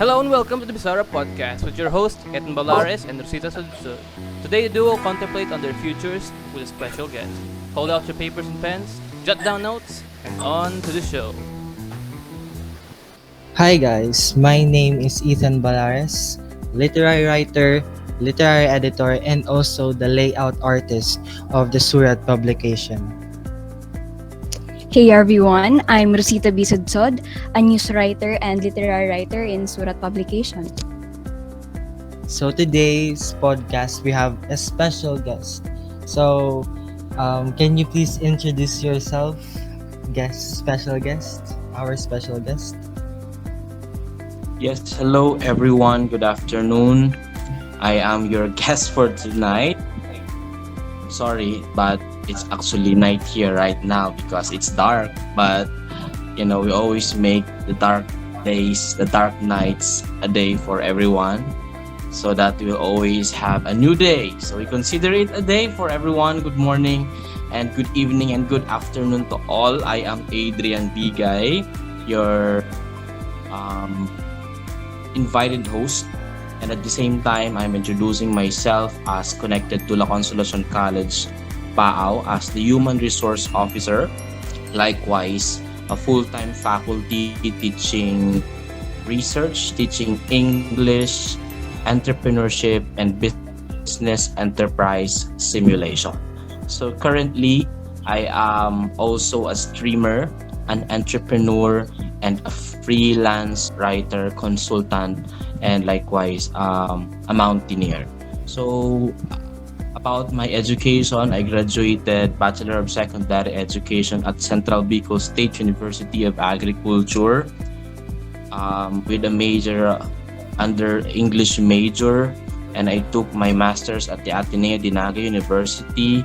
Hello and welcome to the BISARA podcast with your hosts Ethan Balares and Rosita Sudso. Today the duo contemplate on their futures with a special guest. Hold out your papers and pens, jot down notes, and on to the show. Hi guys, my name is Ethan Balares, literary writer, literary editor, and also the layout artist of the SURAT publication. Hey everyone, I'm Rosita Bisudsod, a news writer and literary writer in Surat Publication. So today's podcast, we have a special guest. So, can you please introduce yourself, special guest, our special guest? Yes, hello everyone. Good afternoon. I am your guest for tonight. Sorry, but it's actually night here right now because it's dark. But we always make the dark days, the dark nights a day for everyone so that we'll always have a new day. So we consider it a day for everyone. Good morning and good evening and good afternoon to all. I am Adrian Bigay, your invited host, and at the same time I'm introducing myself as connected to La Consolacion College Baao as the Human Resource Officer, likewise a full-time faculty teaching research, teaching English, entrepreneurship, and business enterprise simulation. So currently I am also a streamer, an entrepreneur, and a freelance writer, consultant, and likewise a mountaineer. So about my education, I graduated Bachelor of Secondary Education at Central Bicol State University of Agriculture with a major under English major, and I took my master's at the Ateneo de Naga University,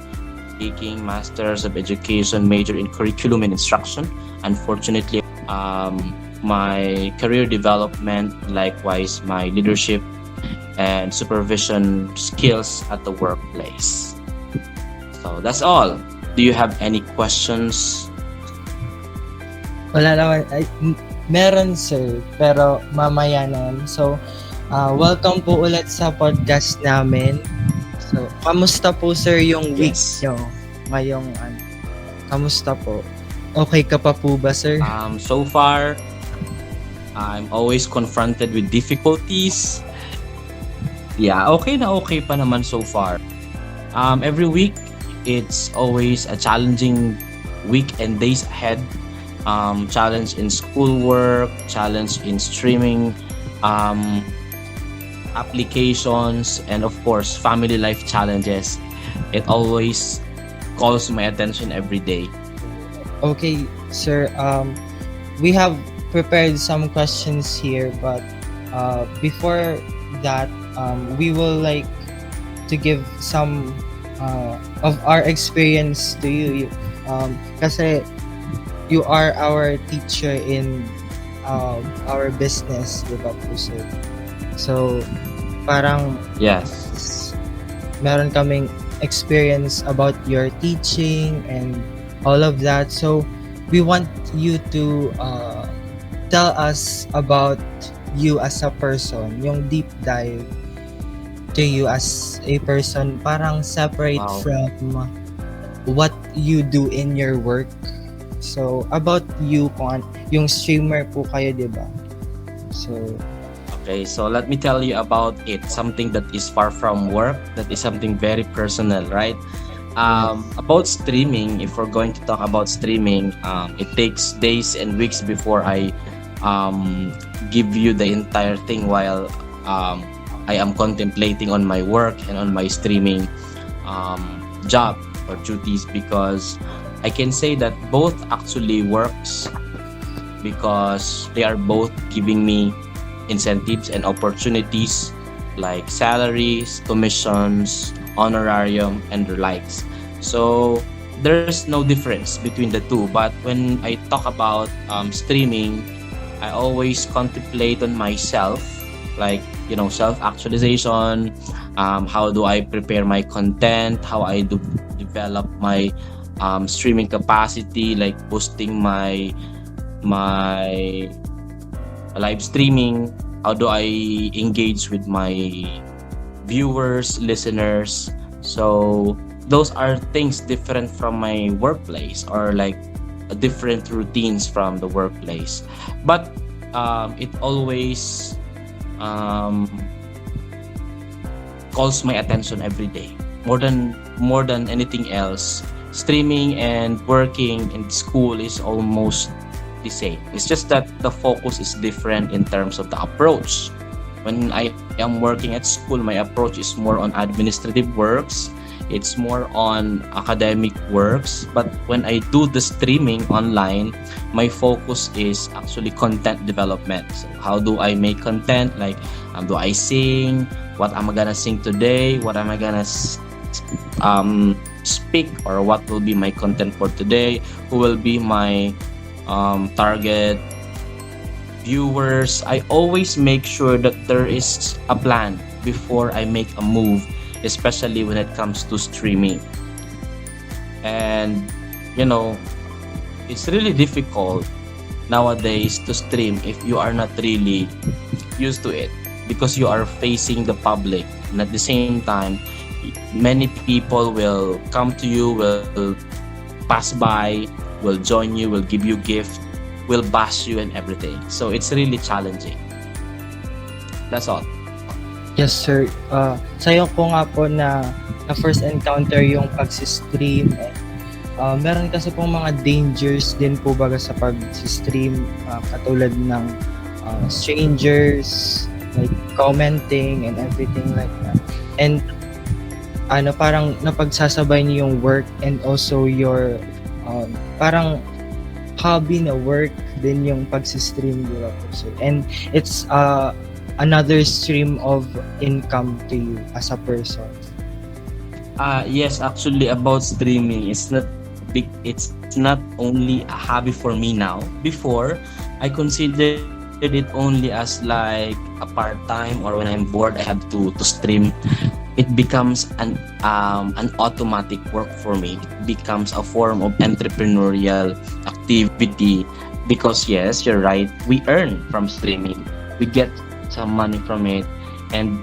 taking Masters of Education major in Curriculum and Instruction. Unfortunately, my career development, likewise my leadership and supervision skills at the workplace. So that's all. Do you have any questions? Wala naman, meron sir, pero mamaya na. So, welcome po ulit sa podcast namin. So, kamusta po sir yung week nyo? Ngayong kamusta po? Okay ka pa po ba sir? So far, I'm always confronted with difficulties. Yeah, okay pa naman so far. Every week, it's always a challenging week and days ahead. Challenge in schoolwork, challenge in streaming, applications, and of course, family life challenges. It always calls my attention every day. Okay, sir. We have prepared some questions here, but before that, we will like to give some of our experience to you. Kasi you are our teacher in our business, diba po sir? So, parang yes, meron kaming experience about your teaching and all of that. So, we want you to tell us about you as a person, yung deep dive to you as a person, parang separate from what you do in your work. So, about you, yung streamer po kayo, diba? So, okay, so let me tell you about it. Something that is far from work, that is something very personal, right? About streaming, if we're going to talk about streaming, it takes days and weeks before I give you the entire thing while I am contemplating on my work and on my streaming job or duties, because I can say that both actually works because they are both giving me incentives and opportunities like salaries, commissions, honorarium, and the likes. So there's no difference between the two. But when I talk about streaming, I always contemplate on myself, like self-actualization, how do I prepare my content, how I do develop my streaming capacity, like boosting my live streaming How do I engage with my viewers, listeners? So those are things different from my workplace, or like different routines from the workplace. But it always um, calls my attention every day. More than anything else, streaming and working in school is almost the same. It's just that the focus is different in terms of the approach. When I am working at school, my approach is more on administrative works. It's more on academic works. But when I do the streaming online, my focus is actually content development. So how do I make content? Like, do I sing? What am I gonna sing today? What am I gonna speak? Or what will be my content for today? Who will be my target viewers? I always make sure that there is a plan before I make a move, especially when it comes to streaming. And it's really difficult nowadays to stream if you are not really used to it, because you are facing the public, and at the same time many people will come to you, will pass by, will join you, will give you gift, will bash you and everything. So it's really challenging. That's all. Yes, sir. Sa'yo ko nga po na first encounter yung pag-stream. Meron kasi pong mga dangers din po baga sa pag-stream, katulad ng strangers, like commenting and everything like that. And parang napagsasabay niyo yung work and also your parang hobby na work din yung pag-stream, di ba po, sir? And it's another stream of income to you as a person. Yes, actually, about streaming, it's not only a hobby for me now. Before, I considered it only as like a part-time, or when I'm bored I have to stream. It becomes an automatic work for me. It becomes a form of entrepreneurial activity, because yes, you're right, we earn from streaming. We get some money from it, and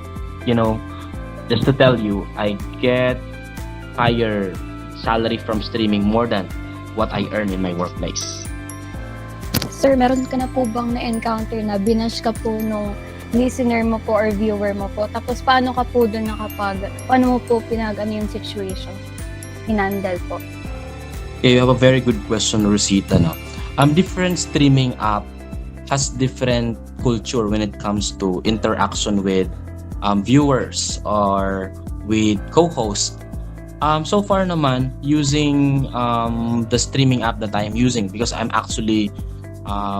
just to tell you, I get higher salary from streaming more than what I earn in my workplace. Sir, meron ka na po bang na-encounter na binash ka po nung listener mo po or viewer mo po? Tapos paano ka po doon paano mo po yung situation? Hinandle po? Okay, you have a very good question, Rosita. No? Different streaming app has different culture when it comes to interaction with viewers or with co-hosts. So far naman, using the streaming app that I'm using, because I'm actually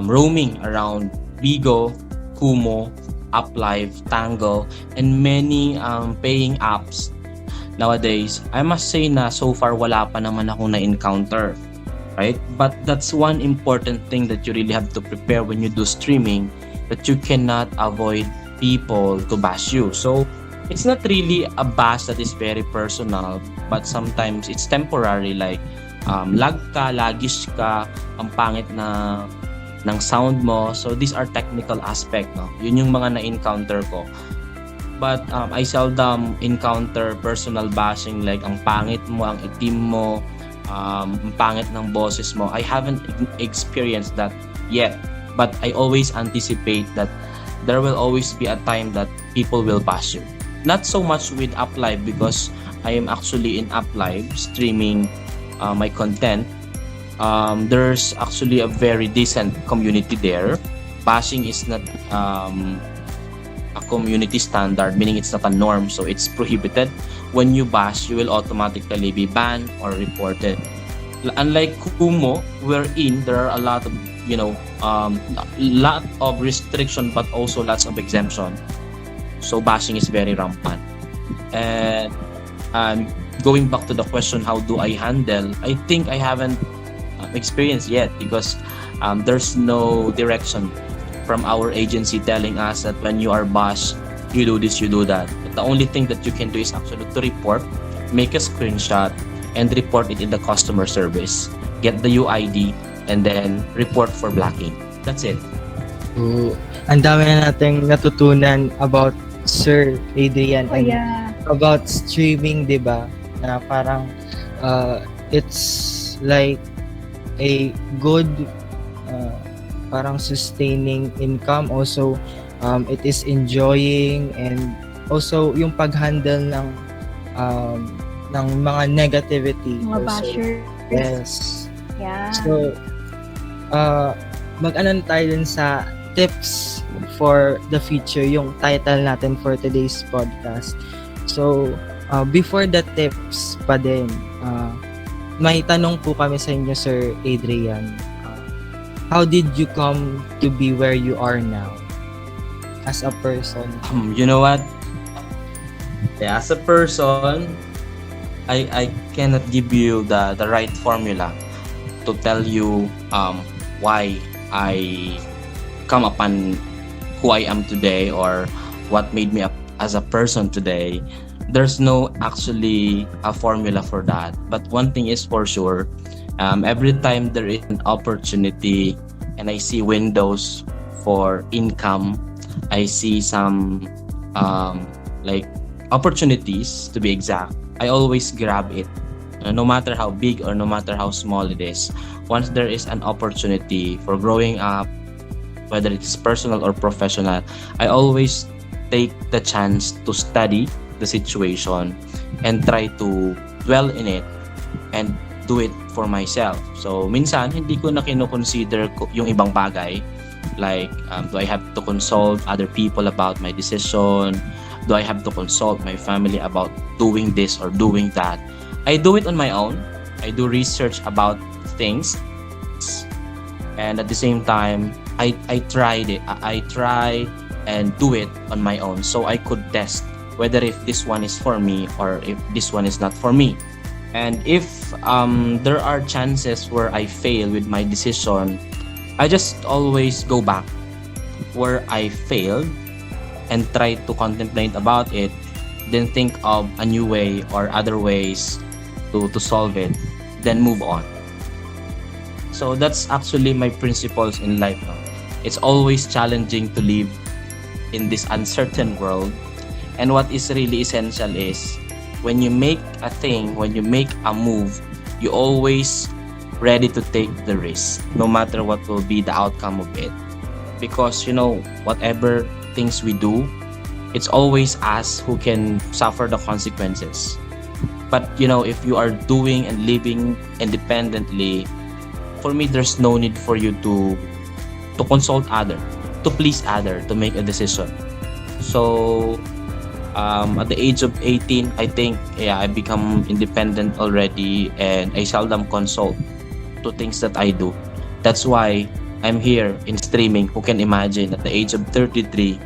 roaming around Bigo, Kumu, Uplive, Tango, and many paying apps nowadays. I must say na so far wala pa naman ako na-encounter, right? But that's one important thing that you really have to prepare when you do streaming, that you cannot avoid people to bash you. So it's not really a bash that is very personal, but sometimes it's temporary, like lag ka, laggish ka, ang pangit ng sound mo. So these are technical aspect, no? Yun yung mga na-encounter ko. But I seldom encounter personal bashing, like ang pangit mo, ang itim mo, ang pangit ng boses mo. I haven't experienced that yet, but I always anticipate that there will always be a time that people will bash you. Not so much with Uplive, because I am actually in Uplive streaming my content. There's actually a very decent community there. Bashing is not a community standard, meaning it's not a norm, so it's prohibited. When you bash, you will automatically be banned or reported. Unlike Kumu, wherein there are a lot of lot of restriction, but also lots of exemption. So bashing is very rampant. And going back to the question, how do I handle? I think I haven't experienced yet, because there's no direction from our agency telling us that when you are bashed, you do this, you do that. But the only thing that you can do is actually to report, make a screenshot, and report it in the customer service. Get the UID, and then report for blocking. That's it. So, ang dami na nating natutunan about Sir Adrian Oh and yeah. about streaming, 'di ba? Na parang it's like a good uh, parang sustaining income. Also, it is enjoying, and also yung pag-handle um, ng mga negativity. Mga Also, bashers. yes. Yeah. So, mag-ano na tayo dun sa tips for the future, yung title natin for today's podcast. So, before the tips pa din, may tanong po kami sa inyo, Sir Adrian. How did you come to be where you are now as a person? You know what? Yeah, as a person, I cannot give you the right formula to tell you why I come upon who I am today or what made me up as a person today. There's no actually a formula for that. But one thing is for sure, every time there is an opportunity and I see windows for income, I see some like opportunities to be exact, I always grab it. No matter how big or no matter how small it is. Once there is an opportunity for growing up, whether it's personal or professional, I always take the chance to study the situation and try to dwell in it and do it for myself. So, minsan, hindi ko na kino-consider yung ibang bagay. Like, do I have to consult other people about my decision? Do I have to consult my family about doing this or doing that? I do it on my own. I do research about things. And at the same time, I tried it. I try and do it on my own so I could test whether if this one is for me or if this one is not for me. And if there are chances where I fail with my decision, I just always go back where I failed and try to contemplate about it, then think of a new way or other ways to solve it, then move on. So that's actually my principles in life now. It's always challenging to live in this uncertain world. And what is really essential is when you make a thing, when you make a move, you always ready to take the risk, no matter what will be the outcome of it. Because, you know, whatever things we do, it's always us who can suffer the consequences. But, you know, if you are doing and living independently, for me, there's no need for you to consult other, to please other, to make a decision. So, at the age of 18, I think, yeah, I become independent already and I seldom consult to things that I do. That's why I'm here in streaming. Who can imagine at the age of 33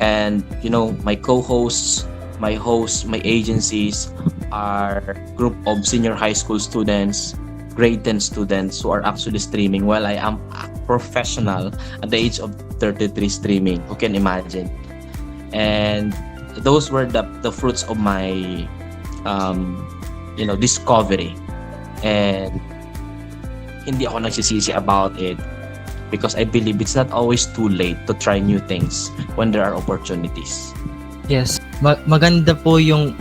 and, you know, my co-hosts, my hosts, my agencies are group of senior high school students, grade 10 students who are actually streaming while I am a professional at the age of 33 streaming. Who can imagine? And those were the fruits of my you know, discovery. And hindi ako nagsisisi about it because I believe it's not always too late to try new things when there are opportunities. Yes, maganda po yung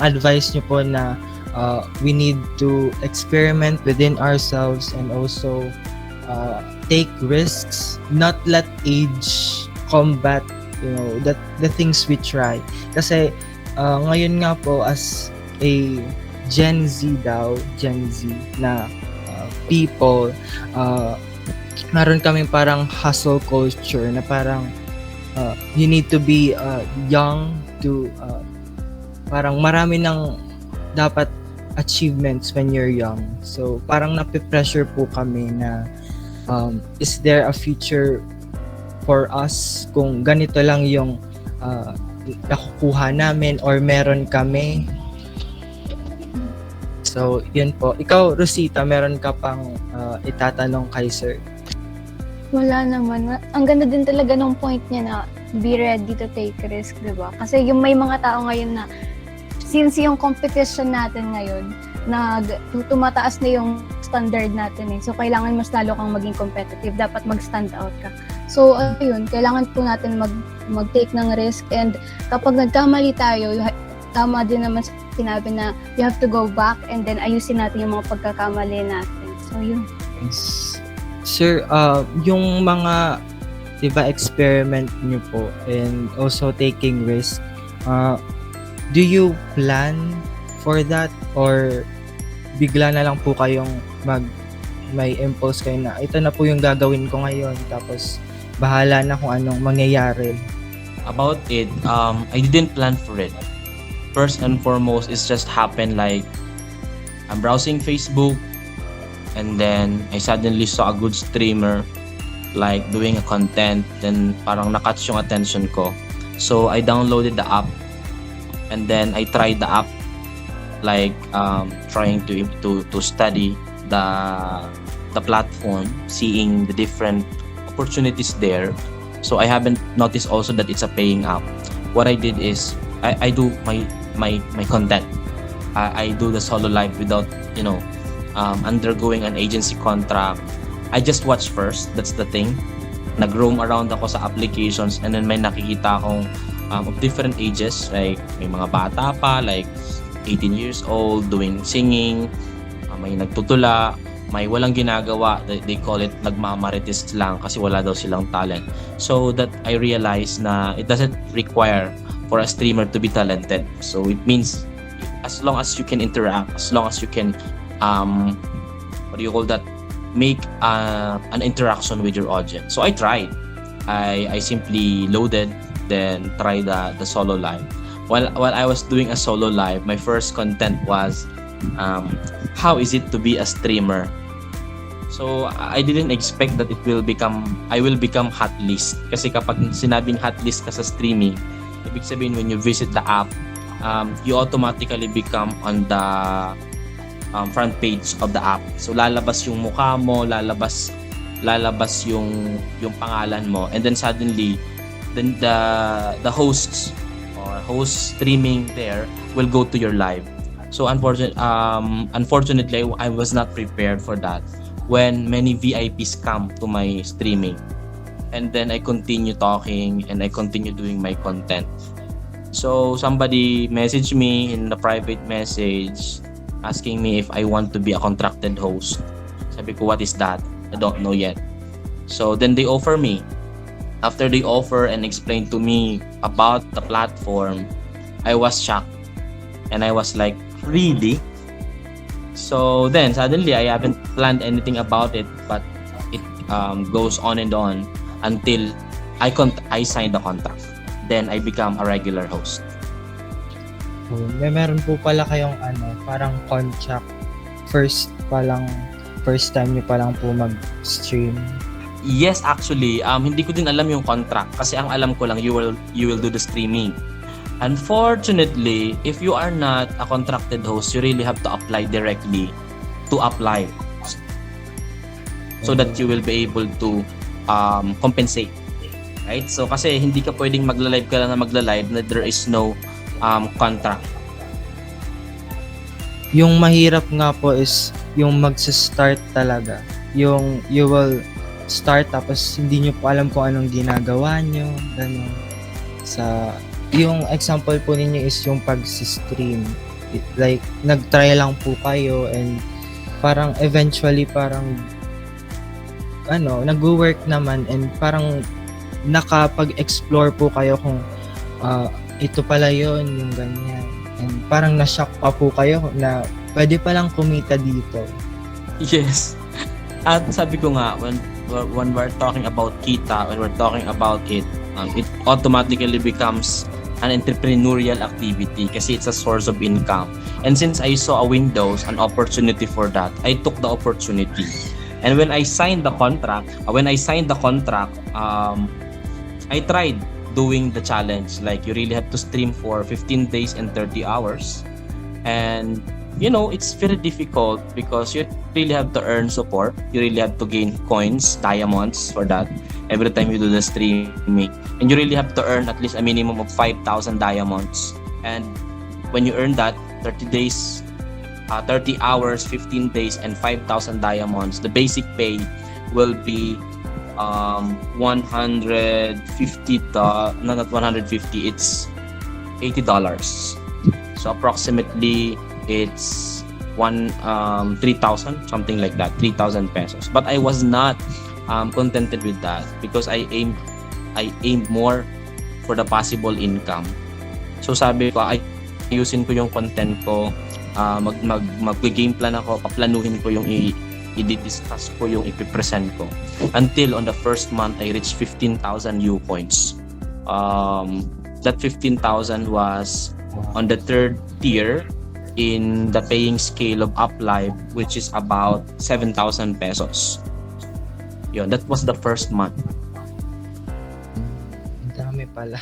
advice niyo po na we need to experiment within ourselves and also take risks, not let age combat, you know, the things we try. Kasi ngayon nga po as a Gen Z na people, meron kaming parang hustle culture na parang you need to be young to parang marami ng dapat achievements when you're young. So parang nape-pressure po kami na is there a future for us kung ganito lang yung nakukuha namin or meron kami. So yun po. Ikaw, Rosita, meron ka pang itatanong kay Sir? Wala naman. Ang ganda din talaga nung point niya na be ready to take risk, di ba? Kasi yung may mga tao ngayon na since yung competition natin ngayon, tumataas na yung standard natin eh. So, kailangan mas lalo kang maging competitive. Dapat mag-stand out ka. So, ayun, kailangan po natin mag-take ng risk, and kapag nagkamali tayo, tama din naman sinabi na you have to go back and then ayusin natin yung mga pagkakamali natin. So, yun. Yes. Sir, yung mga, diba, experiment nyo po and also taking risk, do you plan for that or bigla na lang po kayong may impulse kayo na ito na po yung gagawin ko ngayon tapos bahala na kung anong mangyayari? About it, I didn't plan for it. First and foremost, it's just happened like I'm browsing Facebook and then I suddenly saw a good streamer like doing a content, then parang nakatch yung attention ko. So I downloaded the app and then I tried the app like trying to study the platform, seeing the different opportunities there. So I haven't noticed also that it's a paying app. What I did is I do my content. I do the solo live without undergoing an agency contract. I just watch first. That's the thing. Nag-roam around ako sa applications and then may nakikita akong of different ages. Like may mga bata pa like 18 years old doing singing. May nagtutula. May walang ginagawa. They call it nagmamarites lang kasi wala daw silang talent. So that I realized na it doesn't require for a streamer to be talented. So it means as long as you can interact, as long as you can make an interaction with your audience. So I tried. I simply loaded, then tried the solo live. While I was doing a solo live, my first content was how is it to be a streamer? So I didn't expect that I will become hot list. Kasi kapag sinabing hot list ka sa streaming, ibig sabihin when you visit the app, you automatically become on the front page of the app. So lalabas yung mukha mo, lalabas yung pangalan mo, and then suddenly then the hosts or host streaming there will go to your live. So unfortunately I was not prepared for that when many VIPs come to my streaming. And then I continue talking and I continue doing my content. So somebody messaged me in the private message asking me if I want to be a contracted host. Sabi ko, what is that? I don't know yet. So then they offer me. After they offer and explain to me about the platform, I was shocked. And I was like, really? So then suddenly I haven't planned anything about it, but it goes on and on until I signed the contract. Then I become a regular host. Meron po pala kayong parang contract first time niyo pa lang po mag-stream? Yes, actually, hindi ko din alam yung contract kasi ang alam ko lang you will do the streaming. Unfortunately, if you are not a contracted host, you really have to apply directly to apply so that you will be able to compensate. Right? So kasi hindi ka pwedeng magla-live ka lang na magla-live na there is no contract. Yung mahirap nga po is yung magsa-start talaga. Yung you will start tapos hindi nyo po alam kung anong ginagawa nyo. Ganun. Yung example po ninyo is yung pag-stream. Like, nag-try lang po kayo and parang eventually nag-work naman and parang nakapag-explore po kayo kung ito pala yon yung ganyan. And parang na-shock pa po kayo na pwede palang kumita dito. Yes. At sabi ko nga, when we're talking about kita, when we're talking about it automatically becomes an entrepreneurial activity kasi it's a source of income. And since I saw an opportunity for that, I took the opportunity. And when I signed the contract, I tried doing the challenge. Like you really have to stream for 15 days and 30 hours. And it's very difficult because you really have to earn support. You really have to gain coins, diamonds for that every time you do the streaming. And you really have to earn at least a minimum of 5,000 diamonds. And when you earn that, 30 days, 30 hours, 15 days, and 5,000 diamonds, the basic pay will be no, not 150, it's $80. So approximately it's 3,000, something like that, 3,000 pesos. But I was not contented with that because I aimed more for the possible income. So sabi ko, ayusin ko yung content ko, mag-game plan ako, paplanuhin ko yung i-discuss ko yung ipipresent ko. Until on the first month, I reached 15,000 U-points. That 15,000 was on the third tier in the paying scale of UpLive, which is about 7,000 pesos. Yun, that was the first month. Ang dami pala.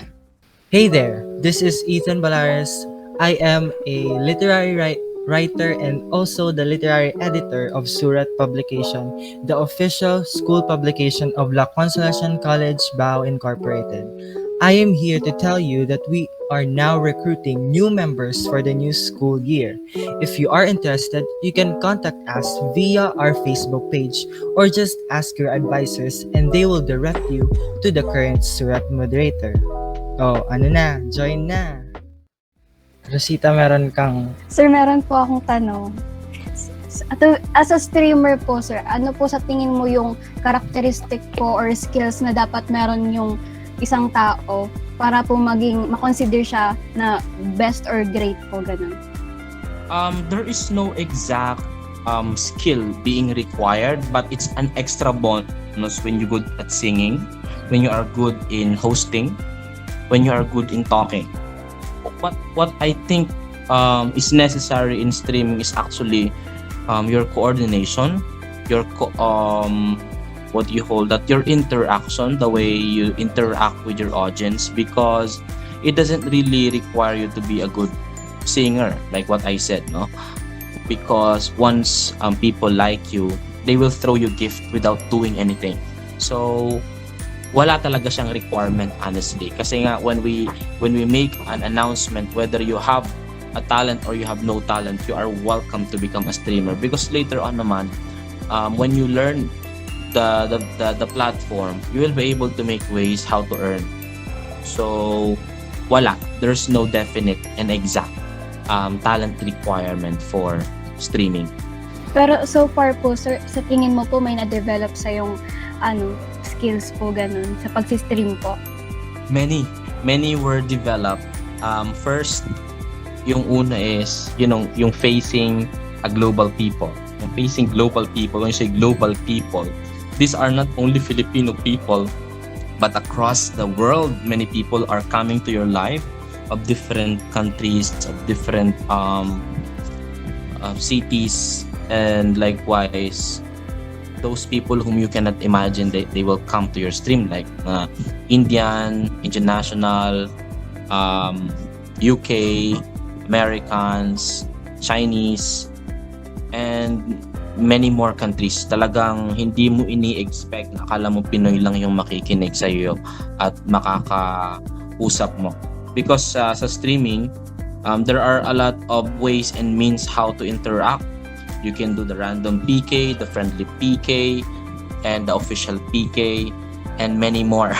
Hey there, this is Ethan Balares. I am a literary writer and also the literary editor of SURAT publication, the official school publication of La Consolacion College, Baao Incorporated. I am here to tell you that we are now recruiting new members for the new school year. If you are interested, you can contact us via our Facebook page or just ask your advisors and they will direct you to the current SURAT moderator. Oh, ano na? Join na! Rosita, meron kang... Sir, meron po akong tanong. As a streamer po, sir, ano po sa tingin mo yung characteristic po or skills na dapat meron yung isang tao para po makonsider siya na best or great po, ganun? There is no exact skill being required, but it's an extra bonus when you're good at singing, when you are good in hosting, when you are good in talking. What I think is necessary in streaming is actually your coordination, your your interaction, the way you interact with your audience, because it doesn't really require you to be a good singer, like what I said, no? Because once people like you, they will throw you gift without doing anything. So wala talaga siyang requirement, honestly, kasi nga when we make an announcement, whether you have a talent or you have no talent, you are welcome to become a streamer, because later on naman, when you learn the platform, you will be able to make ways how to earn. So there's no definite and exact talent requirement for streaming. Pero so far po, sir, sa tingin mo po may na-develop sa yung skills po ganun sa pag-stream po? Many were developed. First, yung una is yung facing a global people. Yung facing global people, when you say global people, these are not only Filipino people, but across the world, many people are coming to your live of different countries, of different cities, and likewise, those people whom you cannot imagine, they will come to your stream, like Indian, international, UK, Americans, Chinese, and many more countries. Talagang hindi mo ini-expect na akala mo Pinoy lang yung makikinig sa iyo at makakausap mo. Because sa streaming, there are a lot of ways and means how to interact. You can do the random PK, the friendly PK, and the official PK, and many more.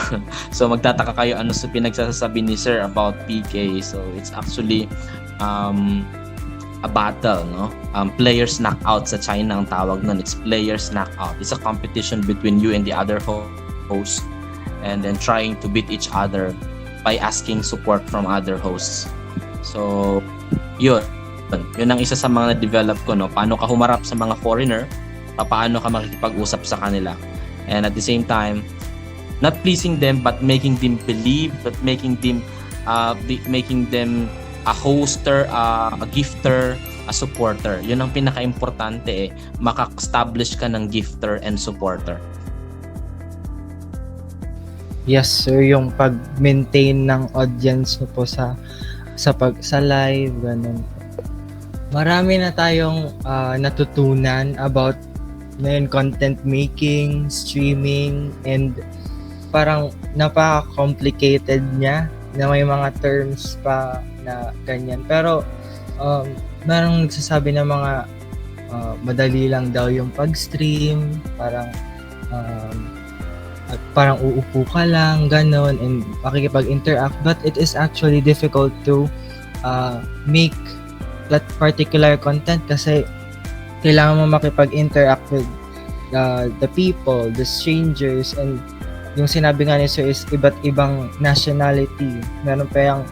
So magtataka kayo ano sa pinagsasabi ni Sir about PK. So it's actually a battle, no? Players knockout sa China ang tawag nun. It's players knockout. It's a competition between you and the other host, and then trying to beat each other by asking support from other hosts. So yun ang isa sa mga na-develop ko, no? Paano ka humarap sa mga foreigner, paano ka makikipag-usap sa kanila, and at the same time not pleasing them but making them believe, but making them a hoster, a gifter, a supporter. Yun ang pinaka-importante, maka-establish ka ng gifter and supporter. Yes, sir, yung pag-maintain ng audience mo po sa live, ganun. Marami na tayong natutunan about content making, streaming, and parang napaka-complicated niya na may mga terms pa na ganyan. Pero merong nagsasabi na mga madali lang daw yung pag-stream, parang at parang uupo ka lang, ganon, and makikipag-interact. But it is actually difficult to make that particular content kasi kailangan mo makipag-interact with the people, the strangers, and yung sinabi nga ni Sir is iba't ibang nationality. Meron pa yung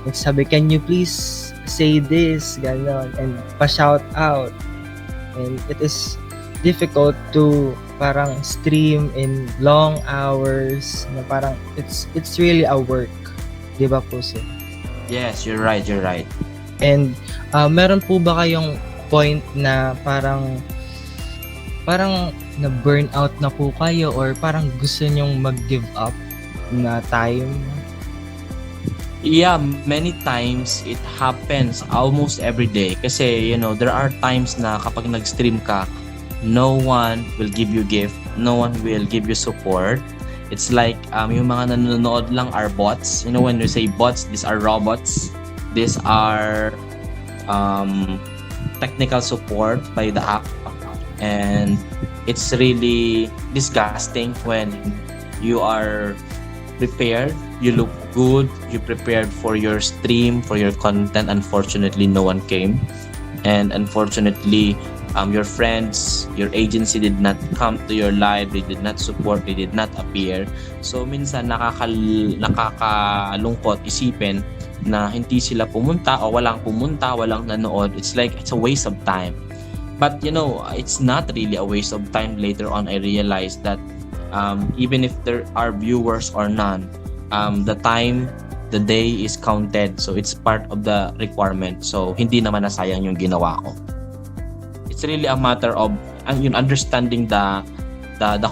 nagsabi, can you please say this, ganon, and pa-shout out. And it is difficult to parang stream in long hours na parang it's really a work, di ba po sir? Yes, you're right. And meron po ba kayong point na parang na burn out na po kayo or parang gusto nyong mag-give up na time? Yeah, many times it happens almost every day. Kasi, there are times na kapag nag-stream ka, no one will give you gift, no one will give you support. It's like, yung mga nanonood lang are bots. When you say bots, these are robots. These are technical support by the app. And it's really disgusting when you are prepared, you look good, you prepared for your stream, for your content. Unfortunately, no one came. And unfortunately, your friends, your agency did not come to your live, they did not support, they did not appear. So minsan nakakalungkot isipin na hindi sila pumunta o walang pumunta, walang nanood. It's like it's a waste of time. But it's not really a waste of time. Later on, I realized that even if there are viewers or none, the time, the day is counted. So it's part of the requirement. So hindi naman nasayang yung ginawa ko. It's really a matter of understanding the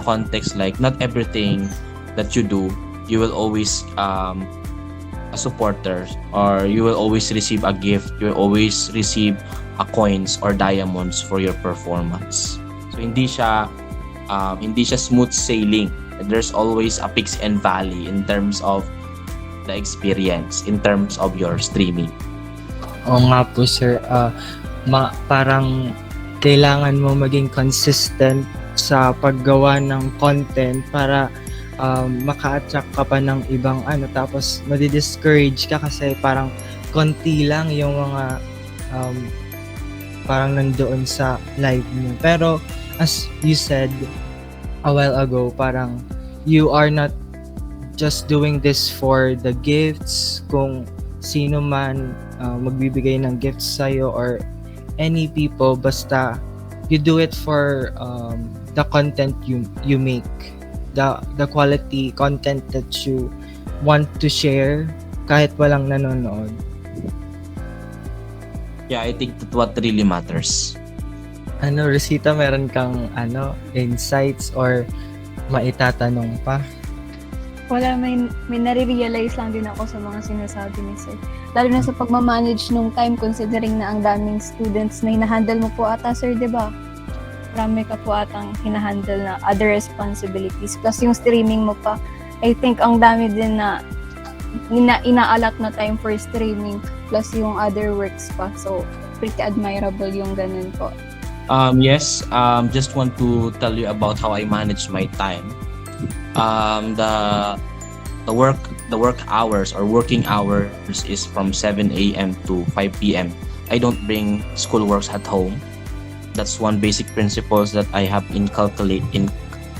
context. Like not everything that you do, you will always a supporter, or you will always receive a gift. You will always receive a coins or diamonds for your performance. So hindi siya smooth sailing. There's always a peaks and valley in terms of the experience, in terms of your streaming. Oo nga po sir, parang kailangan mo maging consistent sa paggawa ng content para maka-attract ka pa ng ibang tapos madi-discourage ka kasi parang konti lang yung mga parang nandoon sa live mo. Pero as you said a while ago, parang you are not just doing this for the gifts, kung sino man magbibigay ng gifts sa'yo or any people, basta you do it for the content you make, the quality content that you want to share kahit walang nanonood. Yeah, I think that's what really matters. Rosita, meron kang insights or maitatanong pa? Wala, may nare-realize lang din ako sa mga sinasabi ni Sir. Lalo na sa pagmamanage nung time, considering na ang daming students na hinahandle mo po ata, Sir, di ba? Marami ka po atang hinahandle na other responsibilities. Plus yung streaming mo pa, I think ang dami din na inaalat na time for streaming. Plus yung other works pa. So, pretty admirable yung ganun po. Yes, just want to tell you about how I manage my time. The work hours or working hours is from 7 a.m. to 5 p.m. I don't bring school works at home. That's one basic principles that I have inculcated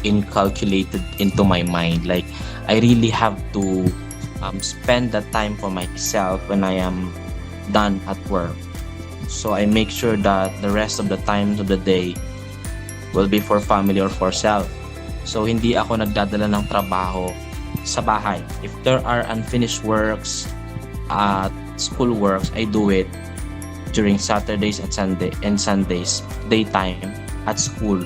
into my mind. Like I really have to spend that time for myself when I am done at work. So I make sure that the rest of the times of the day will be for family or for self. So hindi ako nagdadala ng trabaho sa bahay. If there are unfinished works at school works, I do it during Saturdays and Sundays, daytime at school.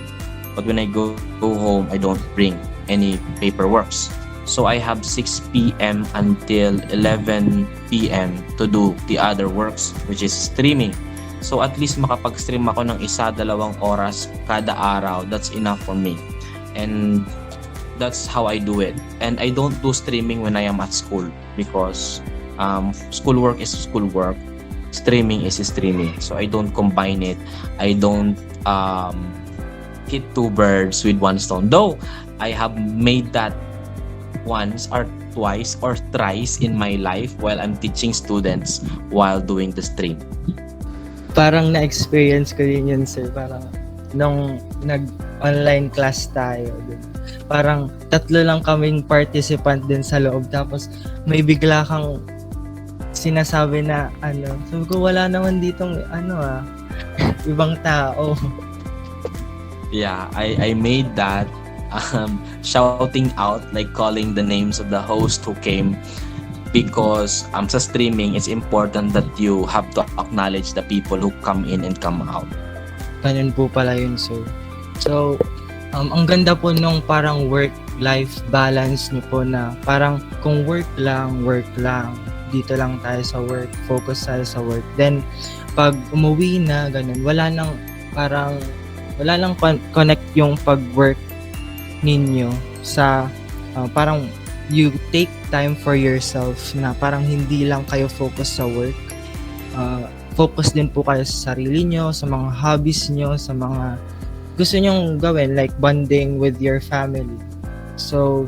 But when I go home, I don't bring any paperworks. So I have 6 p.m. until 11 p.m. to do the other works, which is streaming. So at least makapag-stream ako ng 1-2 oras kada araw. That's enough for me. And that's how I do it. And I don't do streaming when I am at school because schoolwork is schoolwork, streaming is streaming. So I don't combine it. I don't hit two birds with one stone. Though I have made that once or twice or thrice in my life while I'm teaching students while doing the stream. Parang na-experience ko din yun, sir. Parang nung nag-online class tayo, parang 3 lang kaming participant din sa loob. Tapos may bigla kang sinasabi na sabi ko, wala naman ditong ibang tao. Yeah, I made that shouting out, like calling the names of the host who came, because sa streaming, it's important that you have to acknowledge the people who come in and come out. Ganun po pala yun, sir. So, ang ganda po nung parang work-life balance niyo po, na parang kung work lang, dito lang tayo sa work, focus tayo sa work. Then, pag umuwi na, ganun, wala nang connect yung pag-work ninyo sa parang you take time for yourself, na parang hindi lang kayo focus sa work. Focus din po kayo sa sarili nyo, sa mga hobbies nyo, sa mga gusto nyong gawin, like bonding with your family. So,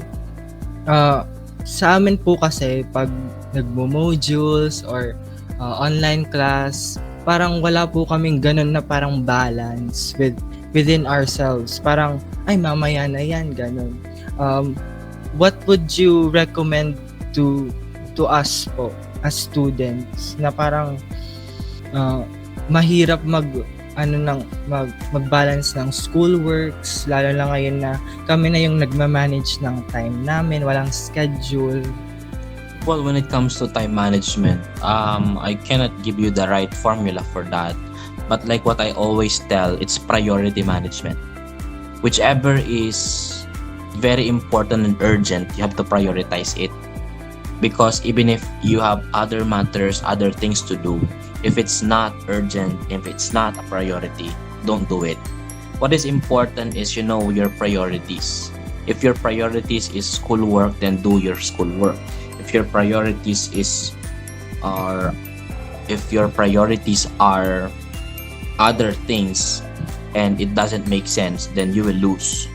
sa amin po kasi, pag nagmo-modules or online class, parang wala po kaming ganun na parang balance within ourselves. Parang, ay, mamaya na yan, ganun. What would you recommend to us po as students, na parang mahirap mag-balance ng schoolworks, lalo na ngayon na kami na yung nagma-manage ng time namin, walang schedule? Well, when it comes to time management, I cannot give you the right formula for that. But like what I always tell, it's priority management. Whichever is very important and urgent, you have to prioritize it. Because even if you have other matters, other things to do, if it's not urgent, if it's not a priority, don't do it. What is important is your priorities. If your priorities is schoolwork, then do your schoolwork. If your priorities are other things and it doesn't make sense, then you will lose.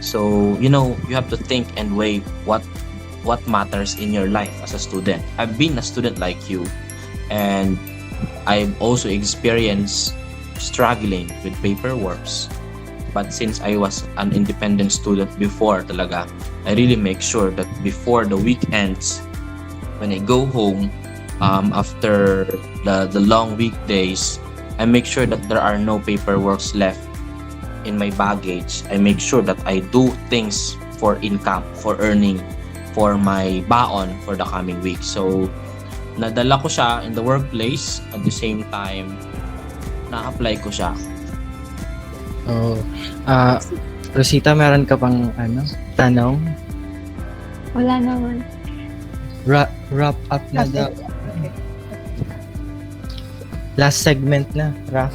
So you have to think and weigh what matters in your life as a student. I've been a student like you, and I've also experienced struggling with paperworks. But since I was an independent student before talaga, I really make sure that before the weekends, when I go home, after the long weekdays, I make sure that there are no paperworks left in my baggage. I make sure that I do things for income, for earning, for my baon for the coming week. So, nadala ko siya in the workplace, at the same time, na-apply ko siya. Oh, Rosita, meron ka pang tanong? Wala naman. Wrap up na daw. Last segment na, Raf.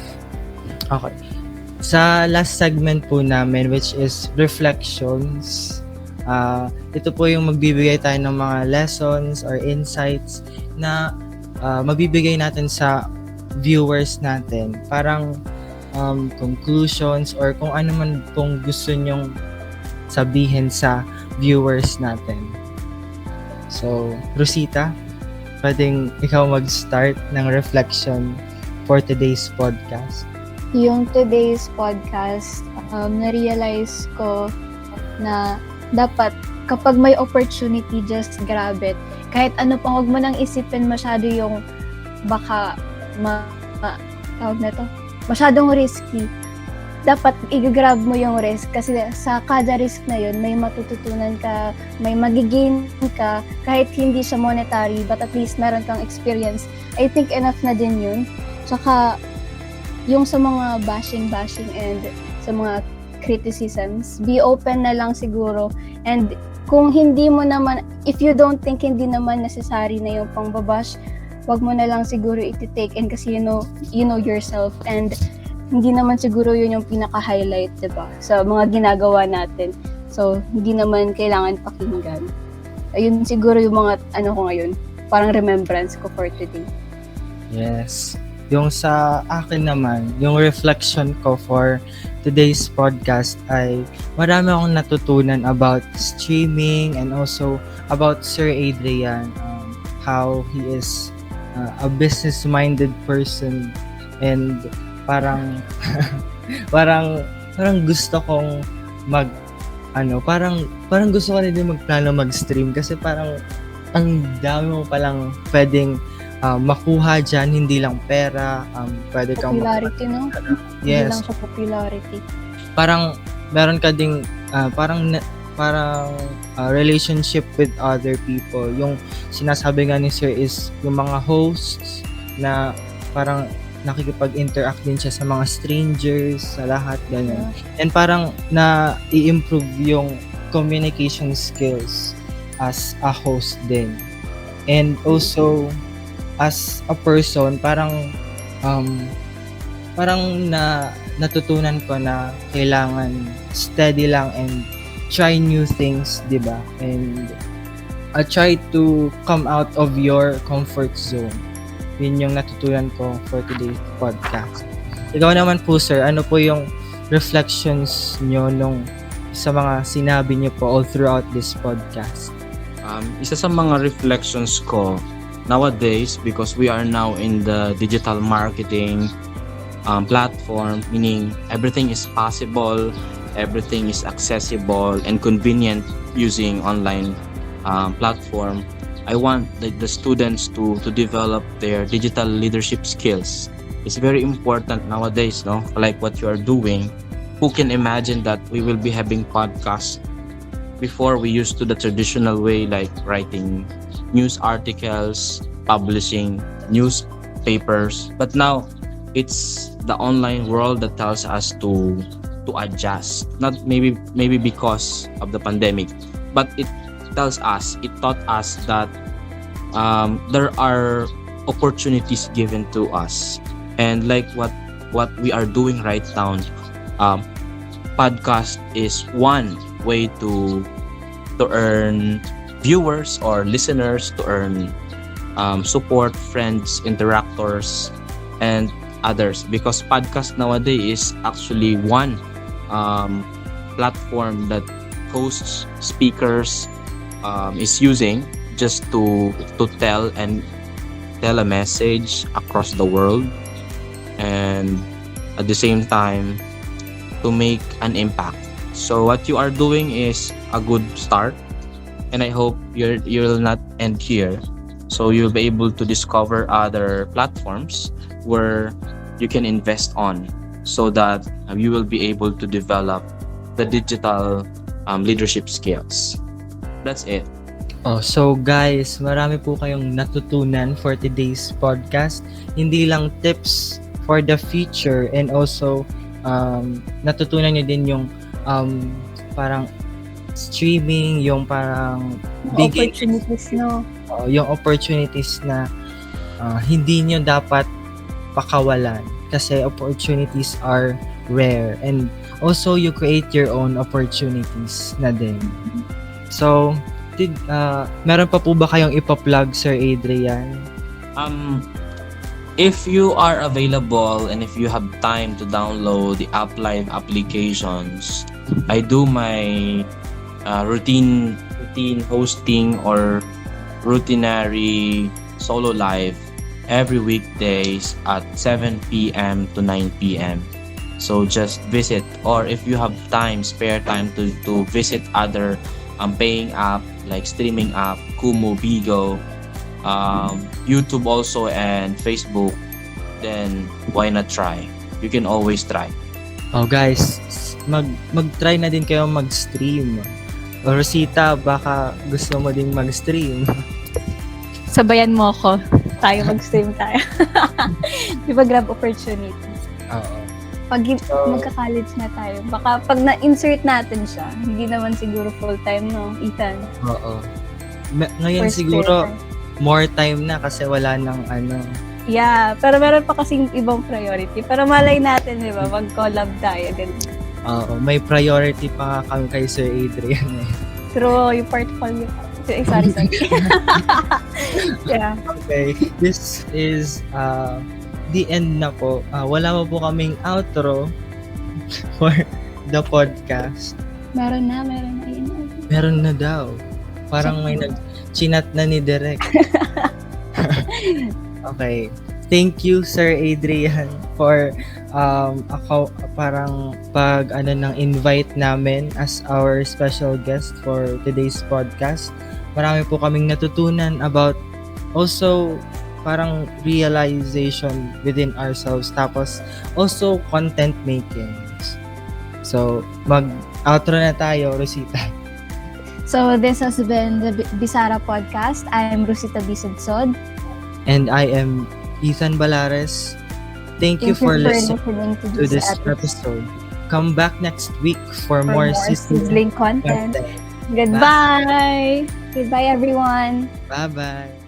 Okay. Sa last segment po namin, which is reflections, ito po yung magbibigay tayo ng mga lessons or insights na mabibigay natin sa viewers natin. Parang conclusions or kung ano man pong gusto nyong sabihin sa viewers natin. So, Rosita, pwedeng ikaw mag-start ng reflection for today's podcast. Yung today's podcast, na-realize ko na dapat kapag may opportunity, just grab it. Kahit ano pa, huwag mo nang isipin masyado yung baka tawag na to, masyadong risky. Dapat i-grab mo yung risk kasi sa kada risk na yun, may matututunan ka, may magigain ka, kahit hindi siya monetary, but at least meron kang experience. I think enough na din yun. Tsaka, yung sa mga bashing and sa mga criticisms, be open na lang siguro. And kung hindi mo naman, if you don't think hindi naman necessary na yung pangbabash, wag mo na lang siguro iti-take in kasi you know yourself, and hindi naman siguro yun yung pinaka-highlight, diba? Sa mga ginagawa natin. So, hindi naman kailangan pakinggan. Ayun siguro yung mga ko ngayon, parang remembrance ko for today. Yes. Yung sa akin naman, yung reflection ko for today's podcast ay marami akong natutunan about streaming and also about Sir Adrian, how he is a business-minded person and parang parang gusto kong parang gusto ko rin din magplano mag-stream kasi parang ang dami mo palang pwedeng makuha dyan, hindi lang pera, pwede kang Popularity, no? Hindi yes, lang sa popularity. parang meron ka ding relationship with other people. Yung sinasabi nga ni Sir is yung mga hosts na parang nakikipag-interact din siya sa mga strangers, sa lahat, ganyan. And parang na-i-improve yung communication skills as a host din. And also, as a person, parang natutunan ko na kailangan steady lang and try new things, di ba? And try to come out of your comfort zone. Yun yung natutunan ko for today's podcast. Ikaw naman po, sir, ano po yung reflections nyo sa mga sinabi nyo po all throughout this podcast? Isa sa mga reflections ko nowadays, because we are now in the digital marketing platform, meaning everything is possible, everything is accessible and convenient using online platform. I want the students to develop their digital leadership skills. It's very important nowadays, no? Like what you are doing. Who can imagine that we will be having podcasts? Before, we used to the traditional way, like writing news articles, publishing newspapers. But now, it's the online world that tells us to adjust. Not maybe because of the pandemic, but it taught us that there are opportunities given to us, and like what we are doing right now, podcast is one way to earn viewers or listeners, to earn support, friends, interactors, and others, because podcast nowadays is actually one platform that hosts, speakers is using just to tell a message across the world, and at the same time to make an impact. So what you are doing is a good start, and I hope you'll not end here. So you'll be able to discover other platforms where you can invest on, so that you will be able to develop the digital leadership skills. That's it. So guys, marami po kayong natutunan for today's podcast. Hindi lang tips for the future, and also natutunan nyo din yung parang streaming, yung parang Opportunities, no? Yung opportunities na hindi nyo dapat pakawalan, kasi opportunities are rare, and also you create your own opportunities na din. So meron pa po ba kayong ipa-plug, Sir Adrian? If you are available and if you have time to download the Uplive applications, I do my routine hosting or routinary solo live every weekdays at 7 p.m. to 9 p.m. So just visit, or if you have spare time to visit other paying app like streaming app, Kumu, Bigo, YouTube also, and Facebook, then why not try? You can always try. Guys, mag-try na din kayo mag-stream. Rosita, baka gusto mo ding mag-stream. Sabayan mo ako. Tayo mag-stream tayo. Di ba, grab opportunities? Oo. Pag magka-college na tayo, baka pag na-insert natin siya, hindi naman siguro full-time, no, Ethan? Oo. Ngayon First siguro, year. more time na kasi wala nang Yeah, pero meron pa kasing ibang priority. Pero malay natin, di ba, mag-collab tayo. Ganun. Oo, may priority pa kami kay Sir Adrian. True, yung portfolio. Sorry. Yeah. Okay, this is the end na po. Wala pa po kaming outro for the podcast. Meron na yun. Meron na daw. Parang may nag-chinat na ni Direk. Okay. Thank you, Sir Adrian, for ako parang ng invite namin as our special guest for today's podcast. Marami po kaming natutunan about also parang realization within ourselves, tapos also content making. So, mag-outro na tayo, Rosita. So this has been the BISARA podcast. I am Rosita Bisudsod. And I am Ethan Balares. Thank you for listening to this episode. Come back next week for more sizzling content. Goodbye. Goodbye, everyone. Bye-bye.